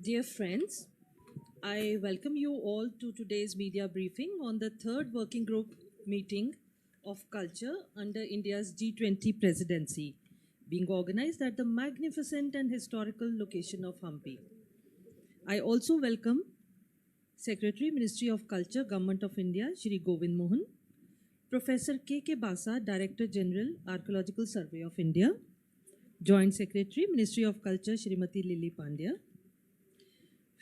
Dear friends, I welcome you all to today's media briefing on the third working group meeting of culture under India's G20 presidency, being organized at the magnificent and historical location of Hampi. I also welcome Secretary, Ministry of Culture, Government of India, Shri Govind Mohan, Professor K. Basa, Director General, Archaeological Survey of India, Joint Secretary, Ministry of Culture, Shrimati Lily Pandya.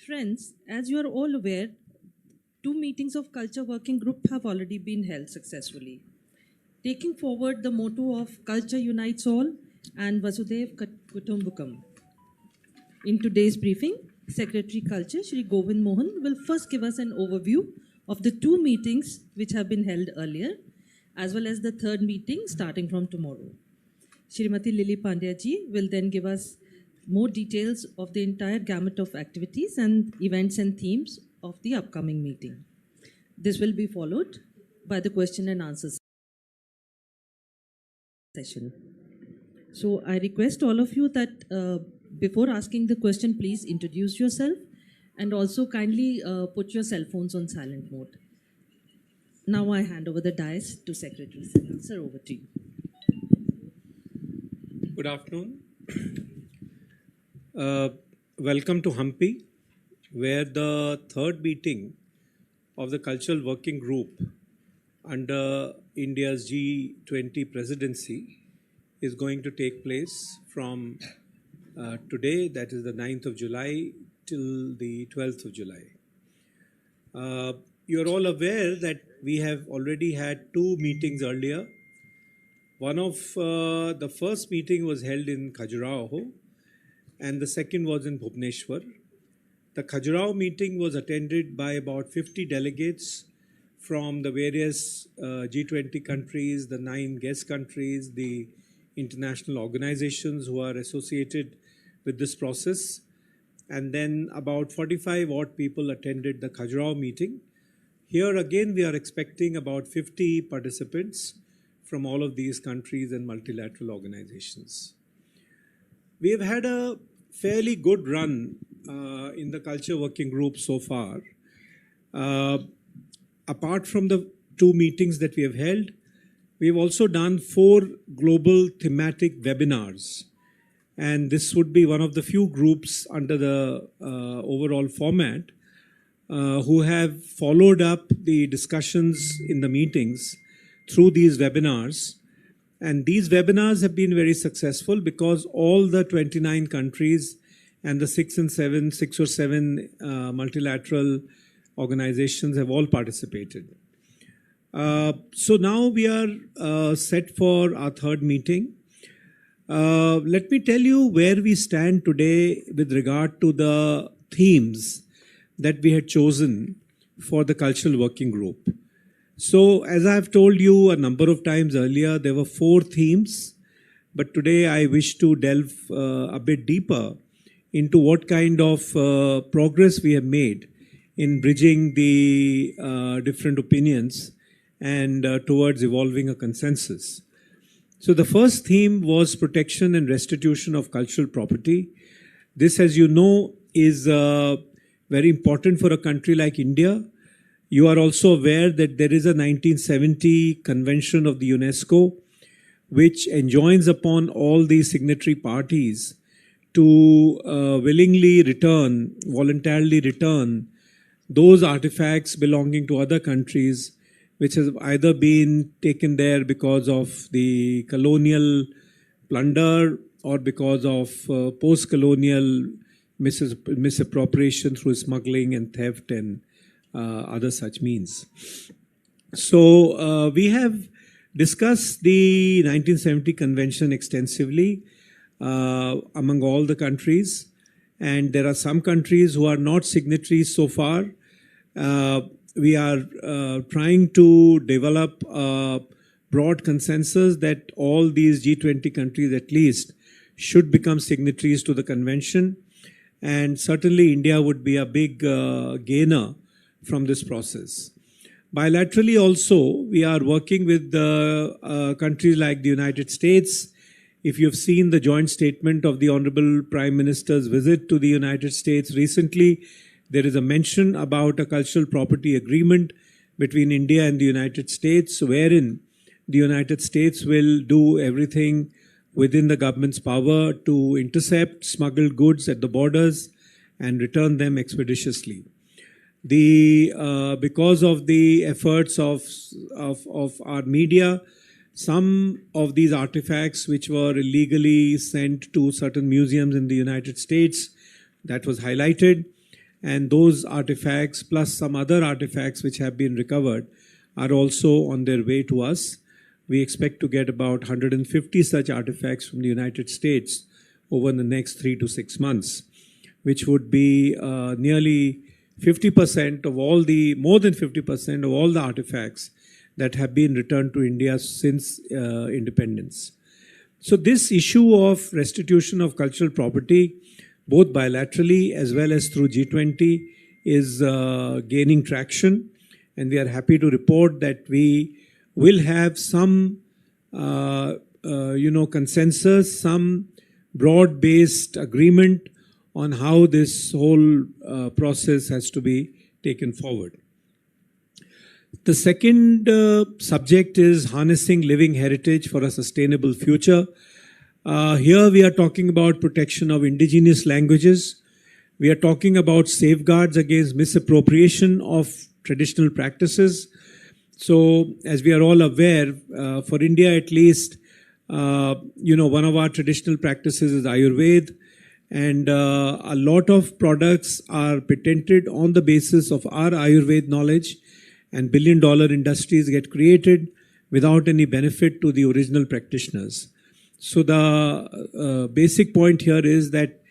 Friends, as you are all aware, 2 meetings of Culture Working Group have already been held successfully, taking forward the motto of Culture Unites All and Vasudev Kutumbakam. In today's briefing, Secretary Culture, Shri Govind Mohan, will first give us an overview of the 2 meetings which have been held earlier, as well as the third meeting starting from tomorrow. Shrimati Lily Pandya ji will then give us more details of the entire gamut of activities and events and themes of the upcoming meeting. This will be followed by the question and answer session. So I request all of you that before asking the question, please introduce yourself and also kindly put your cell phones on silent mode. Now I hand over the dais to Secretary. Sir, over to you. Good afternoon. Welcome to Hampi, where the third meeting of the Cultural Working Group under India's G20 presidency is going to take place from today, that is the 9th of July, till the 12th of July. You are all aware that we have already had 2 meetings earlier. One of the first meeting was held in Khajuraho, and the second was in Bhubaneswar. The Khajuraho meeting was attended by about 50 delegates from the various G20 countries, the 9 guest countries, the international organizations who are associated with this process. And then about 45 odd people attended the Khajuraho meeting. Here again, we are expecting about 50 participants from all of these countries and multilateral organizations. We have had a fairly good run in the Culture Working Group so far. Apart from the 2 meetings that we have held, we have also done 4 global thematic webinars. And this would be one of the few groups under the overall format who have followed up the discussions in the meetings through these webinars. And these webinars have been very successful because all the 29 countries and the 6 or 7 multilateral organizations have all participated. So now we are set for our third meeting. Let me tell you where we stand today with regard to the themes that we had chosen for the Cultural Working Group. So, as I have told you a number of times earlier, there were 4 themes, but today I wish to delve a bit deeper into what kind of progress we have made in bridging the different opinions and towards evolving a consensus. So, the first theme was protection and restitution of cultural property. This, as you know, is very important for a country like India. You are also aware that there is a 1970 convention of the UNESCO which enjoins upon all the signatory parties to voluntarily return those artifacts belonging to other countries which have either been taken there because of the colonial plunder or because of post-colonial misappropriation through smuggling and theft and other such means. So we have discussed the 1970 convention extensively among all the countries, and there are some countries who are not signatories so far. We are trying to develop a broad consensus that all these G20 countries at least should become signatories to the convention, and certainly India would be a big gainer from this process. Bilaterally also, we are working with countries like the United States If you've seen the joint statement of the Honorable Prime Minister's visit to the United States recently, there is a mention about a cultural property agreement between India and the United States, wherein the United States will do everything within the government's power to intercept smuggled goods at the borders and return them expeditiously. Because of the efforts of our media, some of these artifacts which were illegally sent to certain museums in the United States, that was highlighted, and those artifacts plus some other artifacts which have been recovered are also on their way to us. We expect to get about 150 such artifacts from the United States over the next 3 to 6 months, which would be nearly 50% of all the, more than 50% of all the artifacts that have been returned to India since independence. So this issue of restitution of cultural property, both bilaterally as well as through G20, is gaining traction, and we are happy to report that we will have some, consensus, some broad-based agreement on how this whole process has to be taken forward. The second subject is harnessing living heritage for a sustainable future. Here we are talking about protection of indigenous languages. We are talking about safeguards against misappropriation of traditional practices. So, as we are all aware, for India at least, one of our traditional practices is Ayurveda, and a lot of products are patented on the basis of our Ayurveda knowledge, and billion-dollar industries get created without any benefit to the original practitioners. So the basic point here is that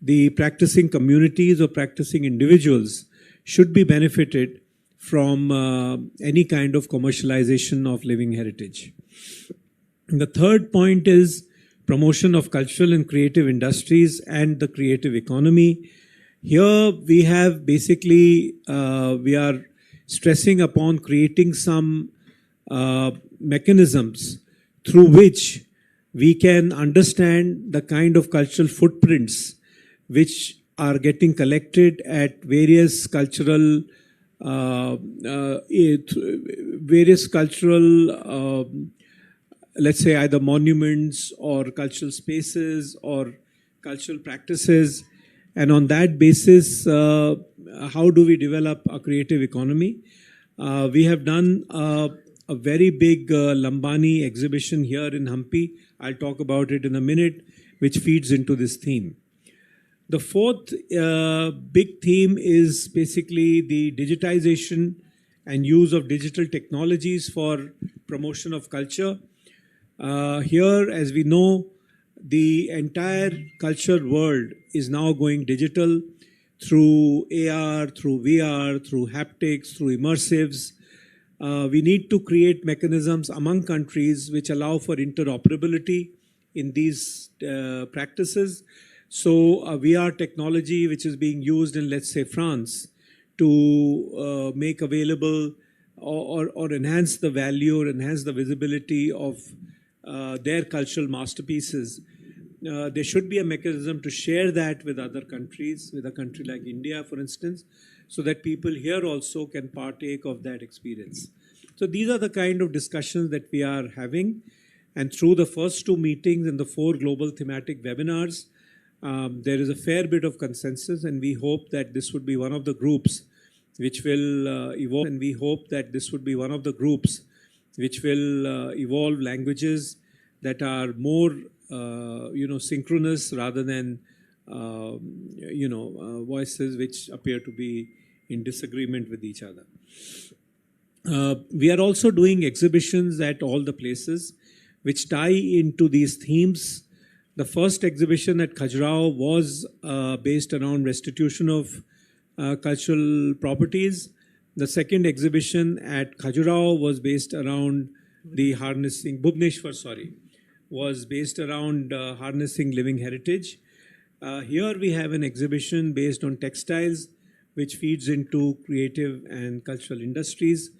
the practicing communities or practicing individuals should be benefited from any kind of commercialization of living heritage. And the third point is promotion of cultural and creative industries and the creative economy. Here we have basically, we are stressing upon creating some mechanisms through which we can understand the kind of cultural footprints which are getting collected at various cultural, let's say either monuments or cultural spaces or cultural practices. And on that basis, how do we develop a creative economy? We have done a very big Lambani exhibition here in Hampi. I'll talk about it in a minute, which feeds into this theme. The fourth big theme is basically the digitization and use of digital technologies for promotion of culture. Here, as we know, the entire culture world is now going digital through AR, through VR, through haptics, through immersives. We need to create mechanisms among countries which allow for interoperability in these practices. So VR technology, which is being used in, let's say, France, to make available or enhance the value or enhance the visibility of their cultural masterpieces. There should be a mechanism to share that with other countries, with a country like India, for instance, so that people here also can partake of that experience. So these are the kind of discussions that we are having. And through the first two meetings and the 4 global thematic webinars, there is a fair bit of consensus, and we hope that this would be one of the groups which will evolve. And we hope that this would be one of the groups which will evolve languages that are more synchronous rather than, voices which appear to be in disagreement with each other. We are also doing exhibitions at all the places which tie into these themes. The first exhibition at Khajuraho was based around restitution of cultural properties. The second exhibition at Khajuraho was based around the harnessing, was based around harnessing living heritage. Here we have an exhibition based on textiles, which feeds into creative and cultural industries.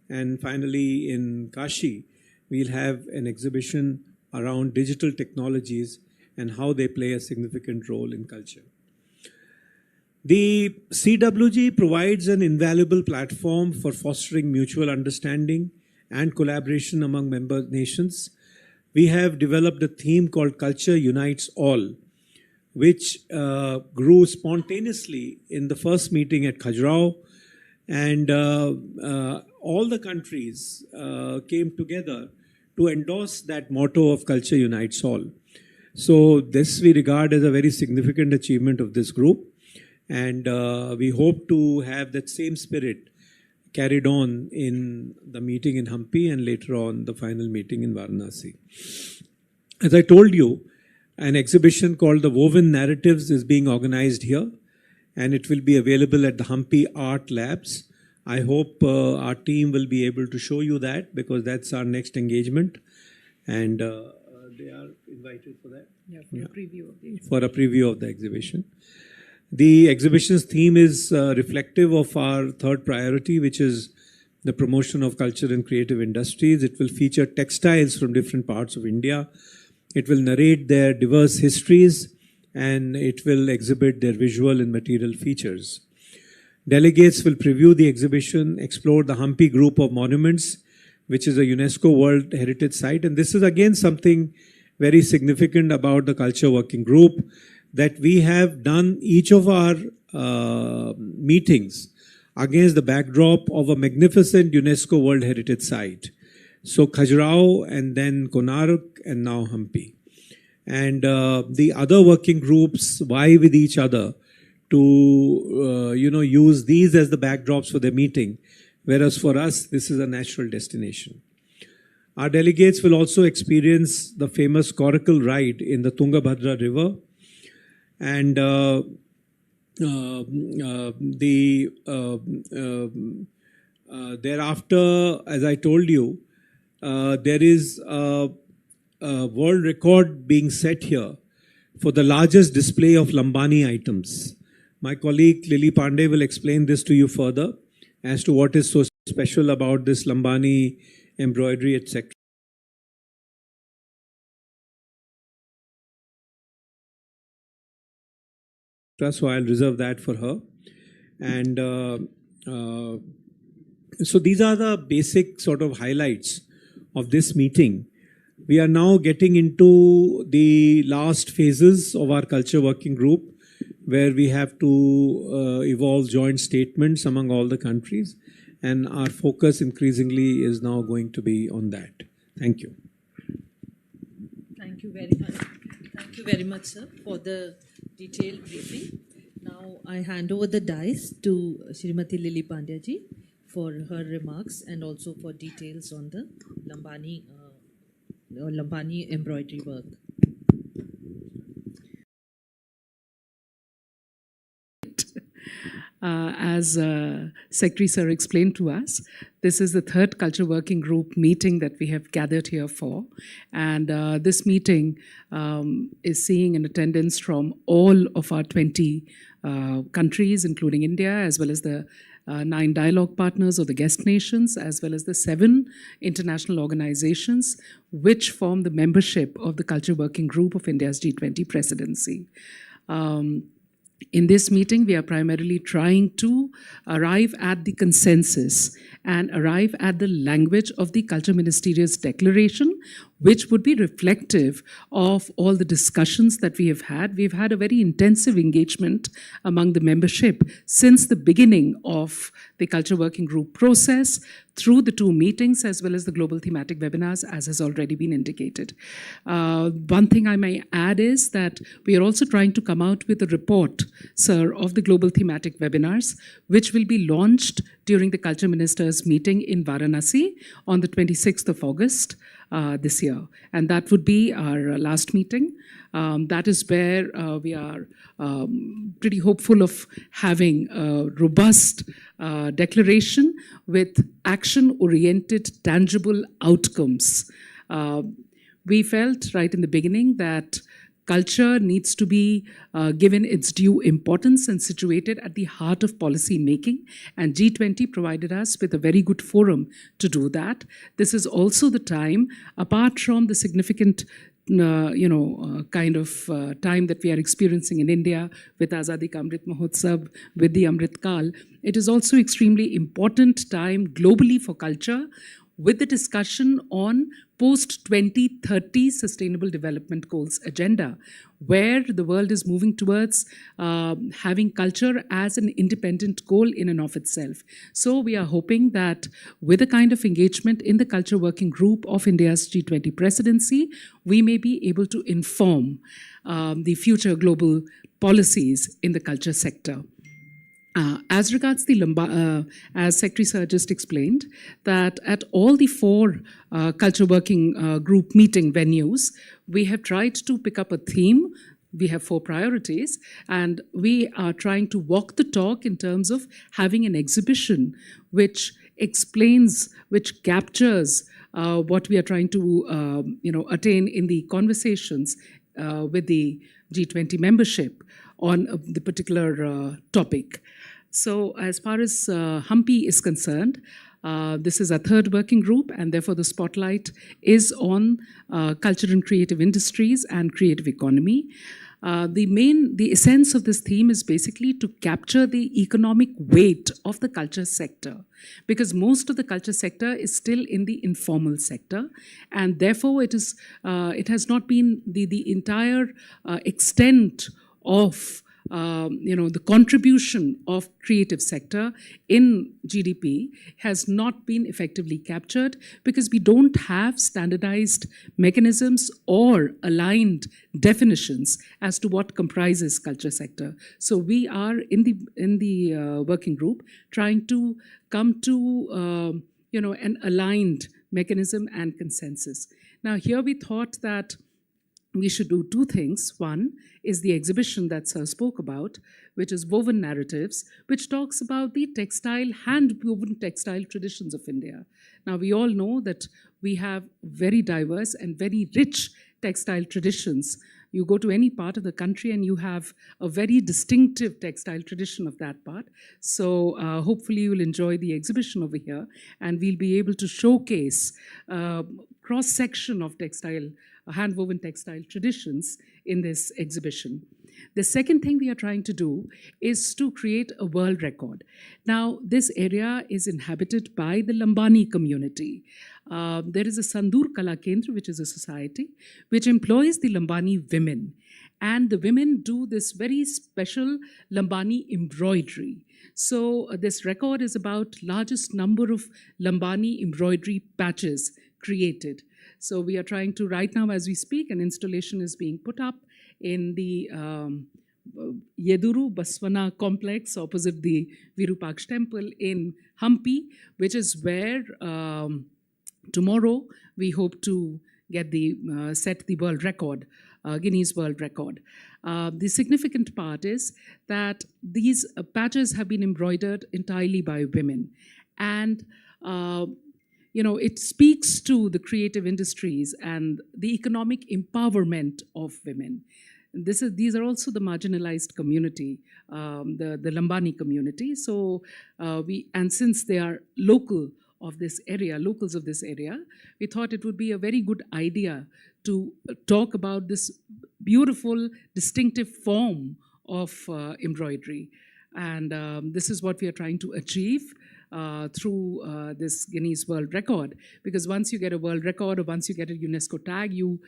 And finally, in Kashi, we'll have an exhibition around digital technologies and how they play a significant role in culture. The CWG provides an invaluable platform for fostering mutual understanding and collaboration among member nations. We have developed a theme called Culture Unites All, which grew spontaneously in the first meeting at Khajuraho, and all the countries came together to endorse that motto of Culture Unites All. So this we regard as a very significant achievement of this group, and we hope to have that same spirit carried on in the meeting in Hampi and later on the final meeting in Varanasi. As I told you, an exhibition called The Woven Narratives is being organized here, and it will be available at the Hampi Art Labs. I hope our team will be able to show you that, because that's our next engagement, and they are invited for that. For a preview of the For a preview of the exhibition. The exhibition's theme is reflective of our third priority, which is the promotion of culture and creative industries. It will feature textiles from different parts of India. It will narrate their diverse histories, and it will exhibit their visual and material features. Delegates will preview the exhibition, explore the Hampi group of monuments, which is a UNESCO World Heritage Site. And this is again something very significant about the Culture Working Group, that we have done each of our meetings against the backdrop of a magnificent UNESCO World Heritage Site. So Khajuraho, and then Konark, and now Hampi. And the other working groups vie with each other to use these as the backdrops for their meeting, whereas for us this is a natural destination. Our delegates will also experience the famous coracle ride in the Tungabhadra River, and thereafter, as I told you, there is a world record being set here for the largest display of Lambani items. My colleague Lily Pandey will explain this to you further as to what is so special about this Lambani embroidery, etc. So I'll reserve that for her. And so these are the basic sort of highlights of this meeting. We are now getting into the last phases of our culture working group, where we have to evolve joint statements among all the countries. And our focus increasingly is now going to be on that. Thank you. Thank you very much. Thank you very much, sir, for the detailed briefing. Now I hand over the dice to Shrimati Lily Pandya ji for her remarks and also for details on the Lambani embroidery work. As Secretary Sir explained to us, this is the third Culture Working Group meeting that we have gathered here for. And this meeting is seeing an attendance from all of our 20 countries, including India, as well as the 9 dialogue partners or the guest nations, as well as the 7 international organizations which form the membership of the Culture Working Group of India's G20 presidency. In this meeting, we are primarily trying to arrive at the consensus and arrive at the language of the Culture Ministerial's declaration, which would be reflective of all the discussions that we have had. We've had a very intensive engagement among the membership since the beginning of the Culture Working Group process, through the 2 meetings as well as the global thematic webinars, as has already been indicated. One thing I may add is that we are also trying to come out with a report, sir, of the global thematic webinars, which will be launched during the Culture Ministers meeting in Varanasi on the 26th of August this year. And that would be our last meeting. That is where we are pretty hopeful of having a robust declaration with action-oriented, tangible outcomes. We felt right in the beginning that culture needs to be given its due importance and situated at the heart of policy making. And G20 provided us with a very good forum to do that. This is also the time, apart from the significant kind of time that we are experiencing in India with Azadi Ka Amrit Mahotsav, with the Amrit Kal, it is also extremely important time globally for culture, with the discussion on post-2030 Sustainable Development Goals agenda, where the world is moving towards having culture as an independent goal in and of itself. So we are hoping that with a kind of engagement in the Culture Working Group of India's G20 presidency, we may be able to inform the future global policies in the culture sector. As regards the as Secretary Sir just explained, that at all the 4 Culture Working Group meeting venues, we have tried to pick up a theme. We have 4 priorities, and we are trying to walk the talk in terms of having an exhibition which explains, which captures what we are trying to attain in the conversations with the G20 membership on the particular topic. So as far as Hampi is concerned, this is our 3rd working group, and therefore the spotlight is on culture and creative industries and creative economy. The essence of this theme is basically to capture the economic weight of the culture sector, because most of the culture sector is still in the informal sector, and therefore it has not been the entire extent of the contribution of creative sector in GDP has not been effectively captured, because we don't have standardized mechanisms or aligned definitions as to what comprises culture sector. So we are in the working group trying to come to an aligned mechanism and consensus. Now here we thought that we should do 2 things. One is the exhibition that Sir spoke about, which is Woven Narratives, which talks about the hand-woven textile traditions of India. Now, we all know that we have very diverse and very rich textile traditions. You go to any part of the country and you have a very distinctive textile tradition of that part. So hopefully you'll enjoy the exhibition over here, and we'll be able to showcase cross-section of hand-woven textile traditions in this exhibition. The second thing we are trying to do is to create a world record. Now, this area is inhabited by the Lambani community. There is a Sandur Kala Kendra, which is a society, which employs the Lambani women. And the women do this very special Lambani embroidery. So this record is about largest number of Lambani embroidery patches created. So we are trying to, right now as we speak, an installation is being put up in the Yeduru Baswana complex opposite the Virupaksh temple in Hampi, which is where tomorrow we hope to get set the world record, Guinness World Record. The significant part is that these patches have been embroidered entirely by women, and it speaks to the creative industries and the economic empowerment of women. These are also the marginalized community, the Lambani community. So since they are locals of this area, we thought it would be a very good idea to talk about this beautiful, distinctive form of embroidery. And this is what we are trying to achieve through this Guinness World Record. Because once you get a world record, or once you get a UNESCO tag, you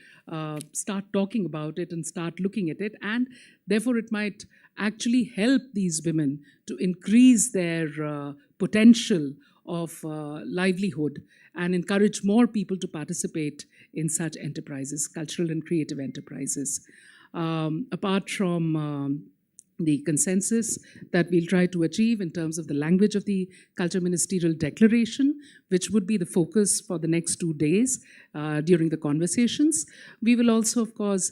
start talking about it and start looking at it. And therefore, it might actually help these women to increase their potential of livelihood and encourage more people to participate in such enterprises, cultural and creative enterprises. Apart from the consensus that we'll try to achieve in terms of the language of the Culture Ministerial Declaration, which would be the focus for the next 2 days during the conversations. We will also, of course,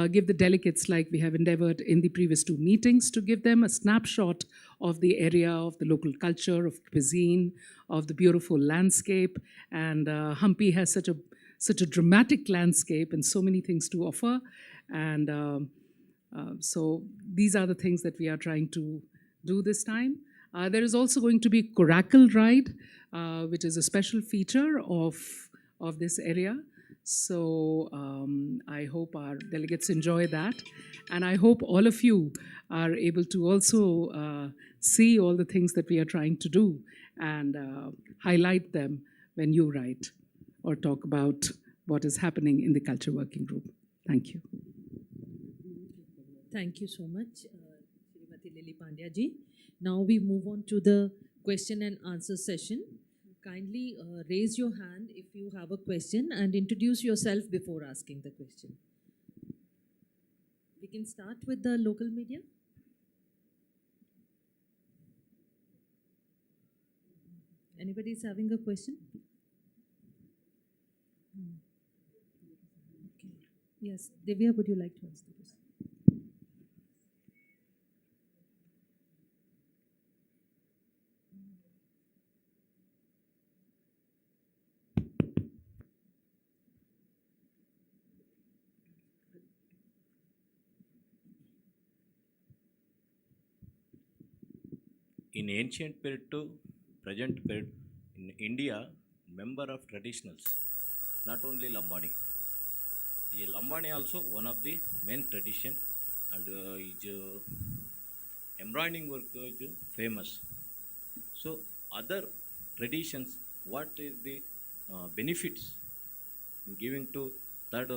give the delegates, like we have endeavored in the previous 2 meetings, to give them a snapshot of the area, of the local culture, of cuisine, of the beautiful landscape. And Hampi has such a dramatic landscape and so many things to offer. And so these are the things that we are trying to do this time. There is also going to be Coracle Ride, which is a special feature of this area. So I hope our delegates enjoy that. And I hope all of you are able to also see all the things that we are trying to do and highlight them when you write or talk about what is happening in the Culture Working Group. Thank you. Thank you so much, Srimati Lily Pandya ji. Now we move on to the question and answer session. Kindly raise your hand if you have a question and introduce yourself before asking the question. We can start with the local media. Anybody is having a question? Okay. Yes, Divya, would you like to ask the question? In ancient period to present period, in India, member of traditionals, not only Lambani. Lambani also one of the main tradition, and embroidering work is famous. So other traditions, what is the benefits in giving to third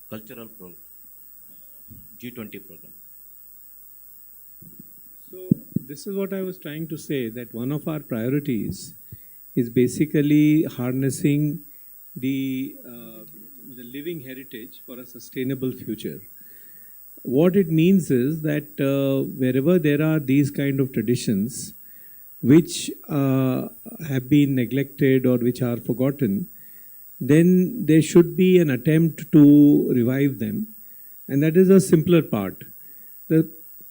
cultural G20 program? So this is what I was trying to say, that one of our priorities is basically harnessing the living heritage for a sustainable future. What it means is that wherever there are these kind of traditions which have been neglected or which are forgotten, then there should be an attempt to revive them, and that is a simpler part.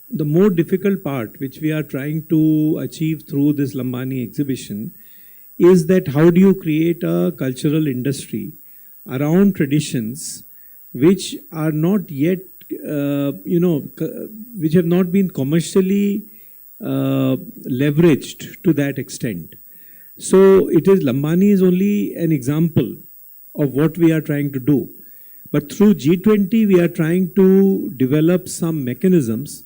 The more difficult part, which we are trying to achieve through this Lambani exhibition, is that how do you create a cultural industry around traditions which are not yet, which have not been commercially leveraged to that extent. So Lambani is only an example of what we are trying to do. But through G20, we are trying to develop some mechanisms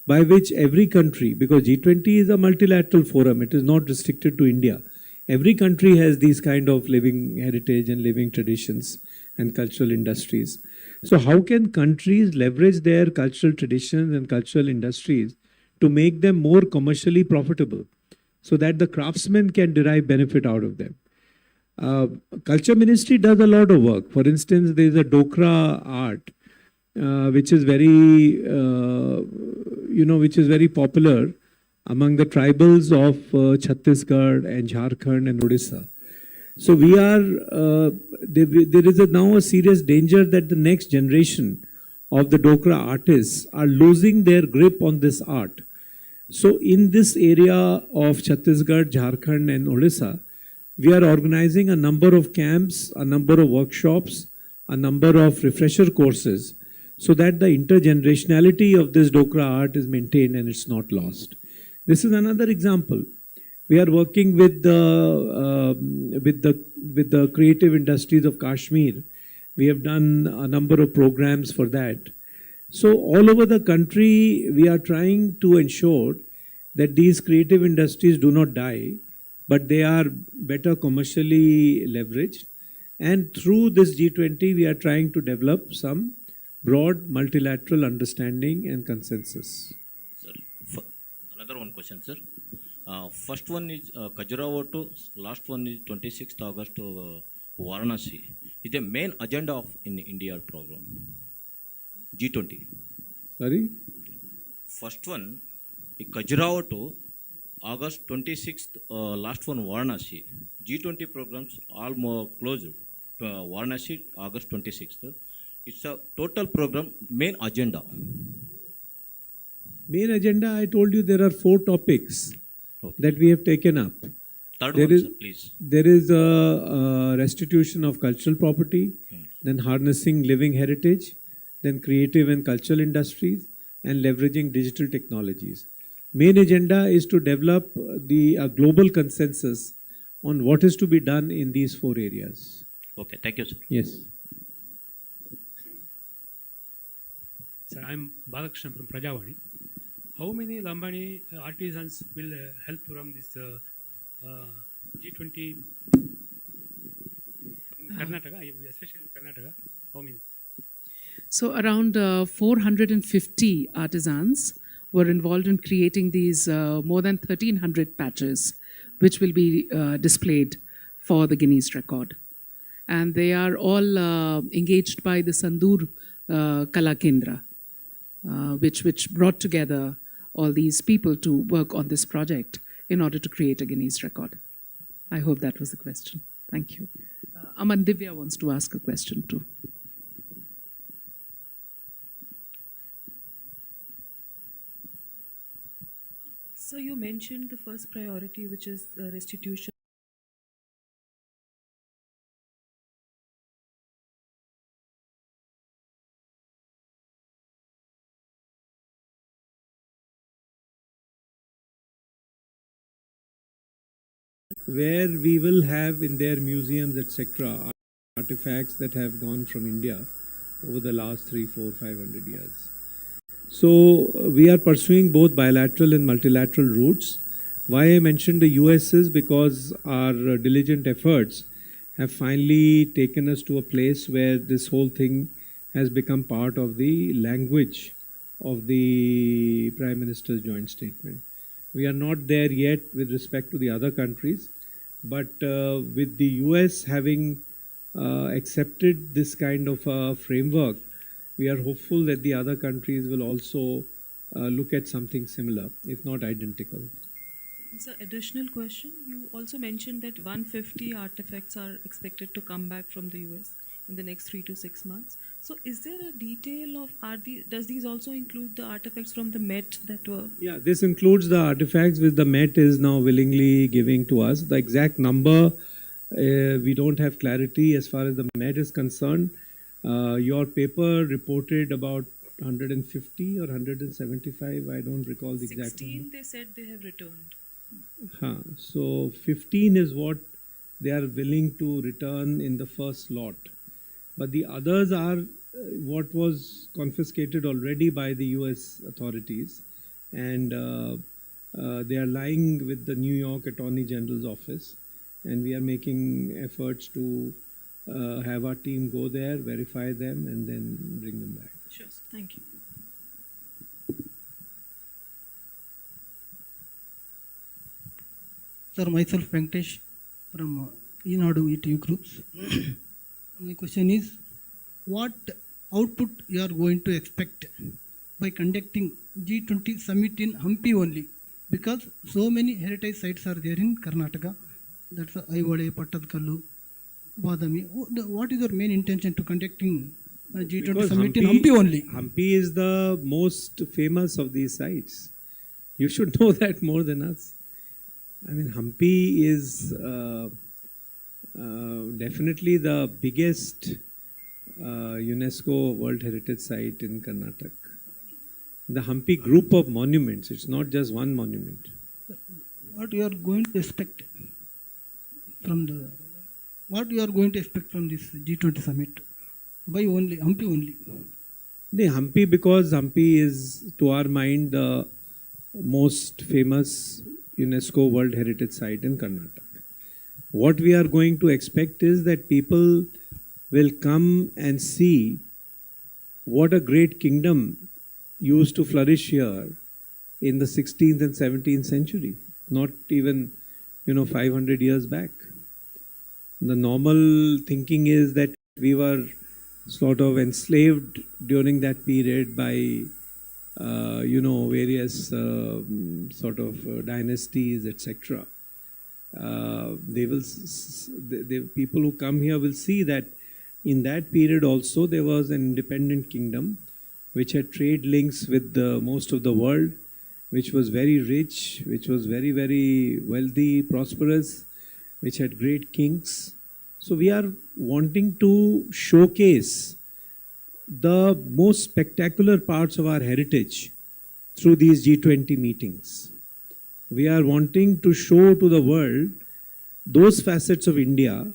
by which every country, because G20 is a multilateral forum, it is not restricted to India. Every country has these kind of living heritage and living traditions and cultural industries. So how can countries leverage their cultural traditions and cultural industries to make them more commercially profitable so that the craftsmen can derive benefit out of them? Culture Ministry does a lot of work. For instance, there is a Dokra art, which is very, which is very popular among the tribals of Chhattisgarh and Jharkhand and Odisha. So we are, there is now a serious danger that the next generation of the Dokra artists are losing their grip on this art. So in this area of Chhattisgarh, Jharkhand and Odisha, we are organizing a number of camps, a number of workshops, a number of refresher courses, so that the intergenerationality of this Dokra art is maintained and it's not lost. This is another example. We are working with the creative industries of Kashmir. We have done a number of programs for that. So all over the country, we are trying to ensure that these creative industries do not die, but they are better commercially leveraged. And through this G20, we are trying to develop some broad multilateral understanding and consensus. Sir, another one question, sir. First one is Khajuraho to last one is 26th August to Varanasi. Is the main agenda of in India program G20. Sorry? First one is Khajuraho to August 26th, last one Varanasi. G20 programs all more closer to Varanasi August 26th. It's a total program main agenda. Main agenda, I told you there are 4 topics that we have taken up. Third There one, is- sir, please. There is a restitution of cultural property, then harnessing living heritage, then creative and cultural industries, and leveraging digital technologies. Main agenda is to develop the global consensus on what is to be done in these 4 areas. Okay, thank you, sir. Yes. Sir, I'm Balakrishnan from Prajavani. How many Lambani artisans will help from this G20 in Karnataka, especially in Karnataka? How many? So around 450 artisans were involved in creating these more than 1,300 patches, which will be displayed for the Guinness record. And they are all engaged by the Sandur Kala Kendra, which brought together all these people to work on this project in order to create a Guinness record. I hope that was the question. Thank you. Aman Divya wants to ask a question too. So you mentioned the first priority, which is restitution. Where we will have in their museums, etc., artifacts that have gone from India over the last 3, 4, 500 years. So we are pursuing both bilateral and multilateral routes. Why I mentioned the US is because our diligent efforts have finally taken us to a place where this whole thing has become part of the language of the Prime Minister's joint statement. We are not there yet with respect to the other countries, but with the US having accepted this kind of a framework, we are hopeful that the other countries will also look at something similar, if not identical. So additional question, you also mentioned that 150 artifacts are expected to come back from the US in the next 3 to 6 months. So is there a detail of, does these also include the artifacts from the Met that were? Yeah, this includes the artifacts which the Met is now willingly giving to us. The exact number, we don't have clarity as far as the Met is concerned. Your paper reported about 150 or 175, I don't recall the exact 16 number. they said they have returned. So 15 is what they are willing to return in the first lot. But the others are what was confiscated already by the US authorities, and they are lying with the New York Attorney General's office, and we are making efforts to have our team go there, verify them, and then bring them back. Sure, thank you. Sir, myself Venkatesh from Enadu ETU groups. My question is, what output you are going to expect by conducting G20 summit in Hampi only? Because so many heritage sites are there in Karnataka. That's Aivole, Pattadkallu, Badami. What is your main intention to conducting G20 Because summit in Hampi only? Hampi is the most famous of these sites. You should know that more than us. I mean, Hampi is definitely the biggest UNESCO World Heritage Site in Karnataka. The Hampi group of monuments, it's not just one monument. What you are going to expect from this G20 summit? By only Hampi only. The Hampi, because Hampi is to our mind the most famous UNESCO World Heritage Site in Karnataka. What we are going to expect is that people will come and see what a great kingdom used to flourish here in the 16th and 17th century, not even 500 years back. The normal thinking is that we were sort of enslaved during that period by various sort of dynasties, etc. The people who come here will see that in that period also there was an independent kingdom which had trade links with most of the world, which was very rich, which was very, very wealthy, prosperous, which had great kings. So we are wanting to showcase the most spectacular parts of our heritage through these G20 meetings. We are wanting to show to the world those facets of India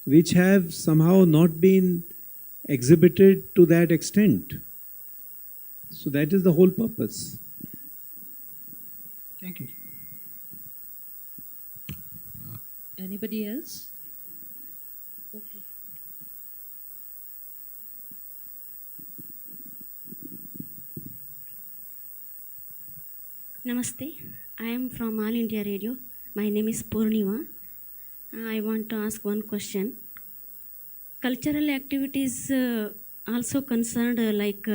which have somehow not been exhibited to that extent. So that is the whole purpose. Thank you. Anybody else? Okay. Namaste. I am from All India Radio. My name is Purnima. I want to ask one question. Cultural activities also concerned like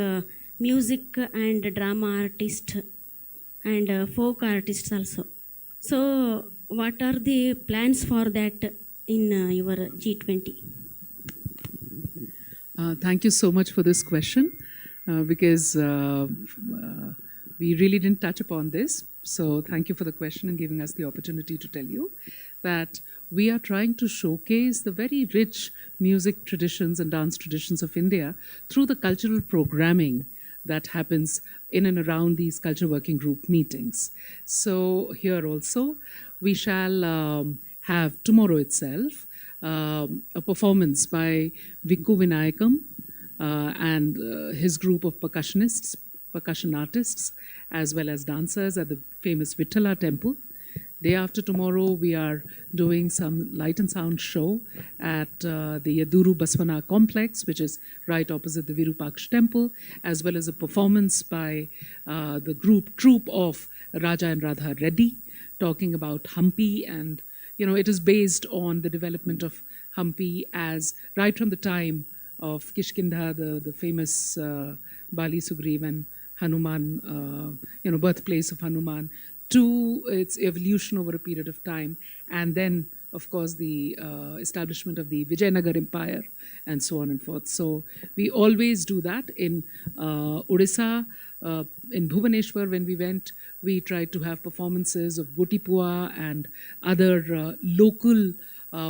music and drama artists and folk artists also. So, what are the plans for that in your G20? Thank you so much for this question because we really didn't touch upon this. So thank you for the question and giving us the opportunity to tell you that we are trying to showcase the very rich music traditions and dance traditions of India through the cultural programming that happens in and around these culture working group meetings. So here also we shall have tomorrow itself a performance by Vikku Vinayakam and his group of percussionists, percussion artists, as well as dancers at the famous Vithala temple. Day after tomorrow, we are doing some light and sound show at the Yaduru Baswana complex, which is right opposite the Virupaksh temple, as well as a performance by the troupe of Raja and Radha Reddy, talking about Hampi, and it is based on the development of Hampi as right from the time of Kishkindha, the famous Bali Sugriv and Hanuman, birthplace of Hanuman, to its evolution over a period of time, and then, of course, the establishment of the Vijayanagar Empire, and so on and forth. So we always do that in Odisha. In Bhubaneswar, when we went, we tried to have performances of Gotipua and other local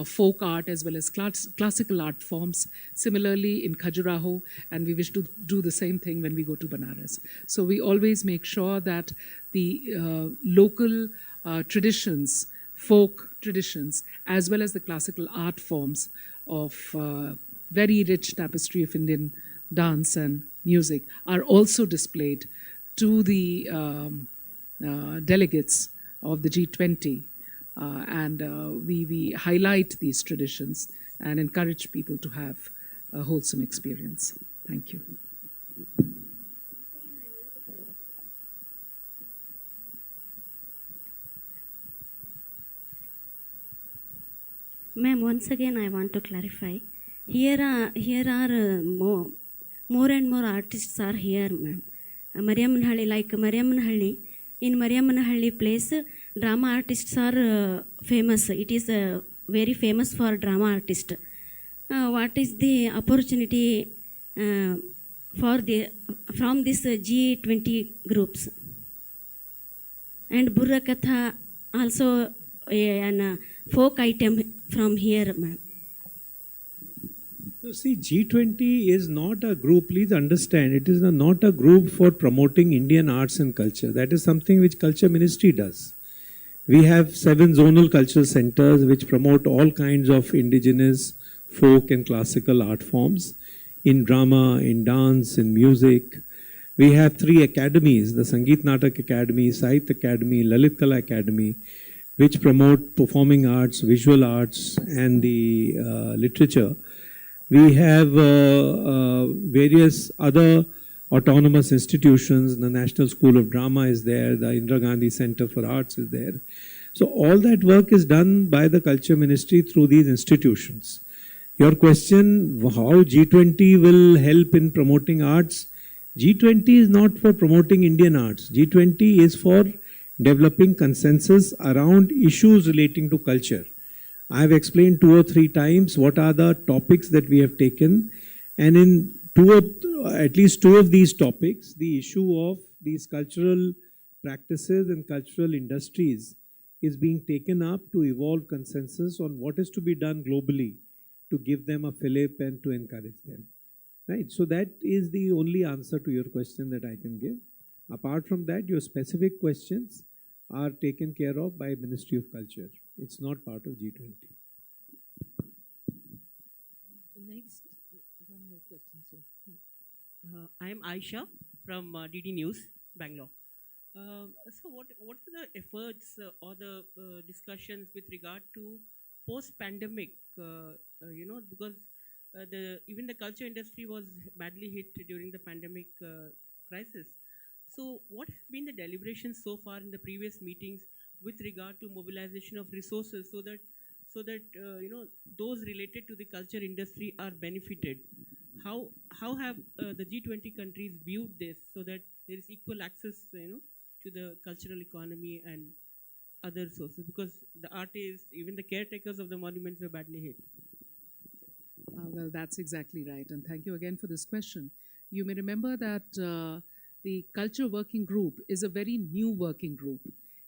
folk art as well as classical art forms. Similarly, in Khajuraho, and we wish to do the same thing when we go to Banaras. So we always make sure that the local traditions, folk traditions, as well as the classical art forms of very rich tapestry of Indian dance and music are also displayed to the delegates of the G20. We highlight these traditions and encourage people to have a wholesome experience. Thank you. Ma'am, once again I want to clarify. Here are more and more artists are here, ma'am. Mariamanahalli, like Mariamanahalli, in Mariamanahalli place, drama artists are famous. It is very famous for drama artist. What is the opportunity from this G20 groups? And Burrakatha also an folk item from here, ma'am. So see, G20 is not a group, please understand, it is not a group for promoting Indian arts and culture. That is something which Culture Ministry does. We have 7 zonal cultural centers which promote all kinds of indigenous, folk and classical art forms in drama, in dance, in music. We have 3 academies, the Sangeet Natak Academy, Sahitya Academy, Lalit Kala Academy, which promote performing arts, visual arts and the literature. We have various other autonomous institutions. The National School of Drama is there. The Indira Gandhi Center for Arts is there. So all that work is done by the Culture Ministry through these institutions. Your question, how G20 will help in promoting arts? G20 is not for promoting Indian arts. G20 is for developing consensus around issues relating to culture. I have explained 2 or 3 times what are the topics that we have taken, and in at least two of these topics, the issue of these cultural practices and cultural industries is being taken up to evolve consensus on what is to be done globally to give them a fillip and to encourage them. Right. So that is the only answer to your question that I can give. Apart from that, your specific questions are taken care of by Ministry of Culture. It's not part of G20. Next, one more question, sir. I'm Aisha from DD News, Bangalore. So, what are the efforts or the discussions with regard to post-pandemic? Because the even the culture industry was badly hit during the pandemic crisis. So, what have been the deliberations so far in the previous meetings with regard to mobilization of resources so that those related to the culture industry are benefited? How have the G20 countries viewed this so that there is equal access, to the cultural economy and other sources? Because the artists, even the caretakers of the monuments, were badly hit. Well, that's exactly right. And thank you again for this question. You may remember that the Culture Working Group is a very new working group.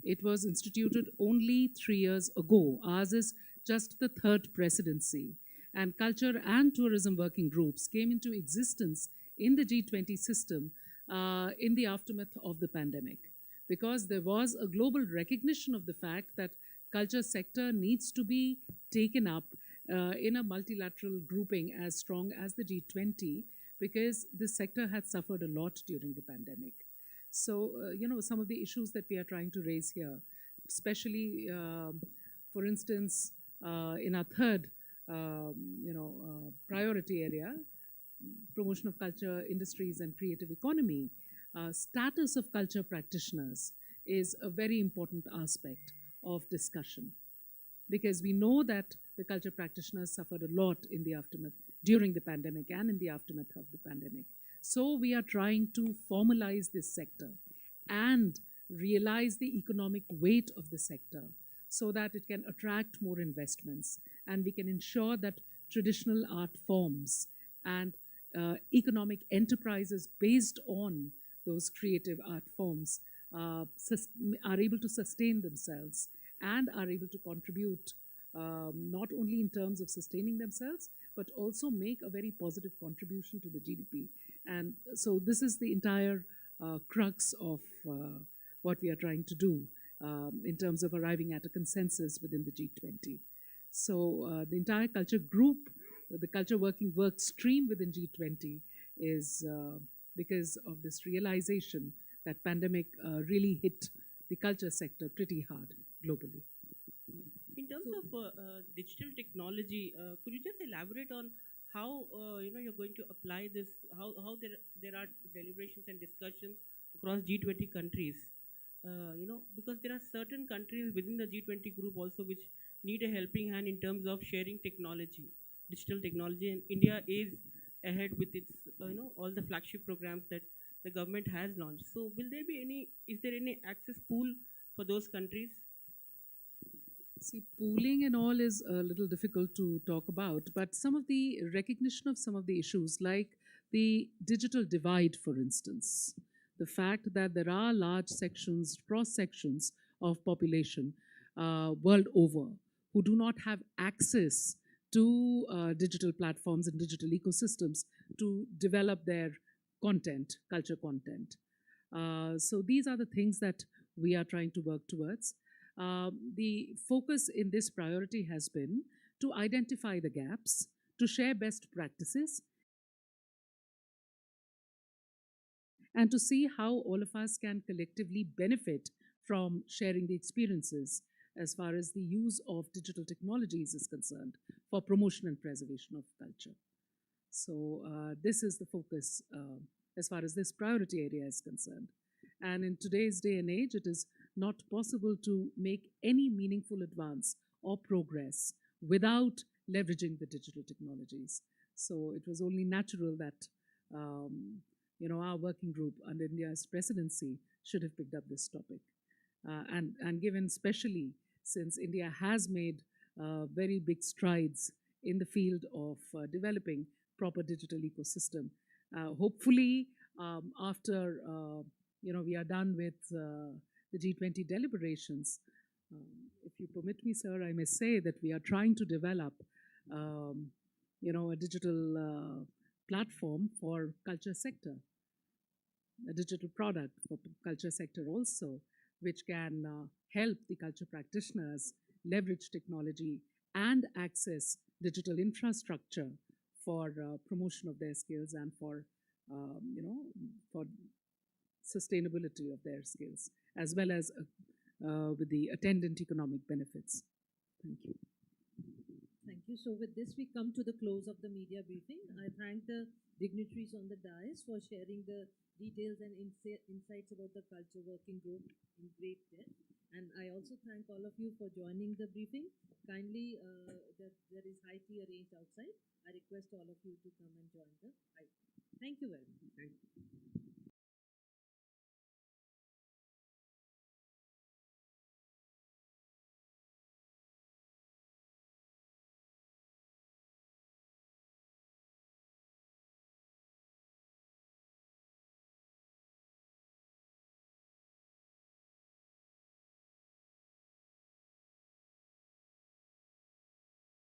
It was instituted only 3 years ago. Ours is just the third presidency. And culture and tourism working groups came into existence in the G20 system in the aftermath of the pandemic, because there was a global recognition of the fact that culture sector needs to be taken up in a multilateral grouping as strong as the G20, because this sector had suffered a lot during the pandemic. So, some of the issues that we are trying to raise here, especially, for instance, in our third, priority area, promotion of culture, industries, and creative economy, status of culture practitioners is a very important aspect of discussion, because we know that the culture practitioners suffered a lot in the aftermath, during the pandemic and in the aftermath of the pandemic. So we are trying to formalize this sector and realize the economic weight of the sector so that it can attract more investments, and we can ensure that traditional art forms and economic enterprises based on those creative art forms are able to sustain themselves and are able to contribute not only in terms of sustaining themselves, but also make a very positive contribution to the GDP. And so this is the entire crux of what we are trying to do in terms of arriving at a consensus within the G20. So the entire culture group, the culture working work stream within G20 is because of this realization that pandemic really hit the culture sector pretty hard globally. In terms of digital technology, could you just elaborate on how you're going to apply this? How there are deliberations and discussions across G20 countries? Because there are certain countries within the G20 group also which need a helping hand in terms of sharing technology, digital technology, and India is ahead with its all the flagship programs that the government has launched. So will there be any? Is there any access pool for those countries? See, pooling and all is a little difficult to talk about, but some of the recognition of some of the issues, like the digital divide, for instance, the fact that there are large sections, cross sections of population world over who do not have access to digital platforms and digital ecosystems to develop their content, culture content. So these are the things that we are trying to work towards. The focus in this priority has been to identify the gaps, to share best practices, and to see how all of us can collectively benefit from sharing the experiences as far as the use of digital technologies is concerned for promotion and preservation of culture. So this is the focus as far as this priority area is concerned. And in today's day and age, it is not possible to make any meaningful advance or progress without leveraging the digital technologies. So it was only natural that our working group under India's presidency should have picked up this topic. And given especially since India has made very big strides in the field of developing proper digital ecosystem. Hopefully, after we are done with the G20 deliberations, if you permit me, sir, I may say that we are trying to develop, a digital platform for culture sector, a digital product for culture sector also, which can help the culture practitioners leverage technology and access digital infrastructure for promotion of their skills and for for sustainability of their skills, as well as with the attendant economic benefits. Thank you. Thank you. So with this, we come to the close of the media briefing. I thank the dignitaries on the dais for sharing the details and insights about the culture working group in great depth. And I also thank all of you for joining the briefing. Kindly, there is high tea arranged outside. I request all of you to come and join the high tea. Thank you very much. Thank you.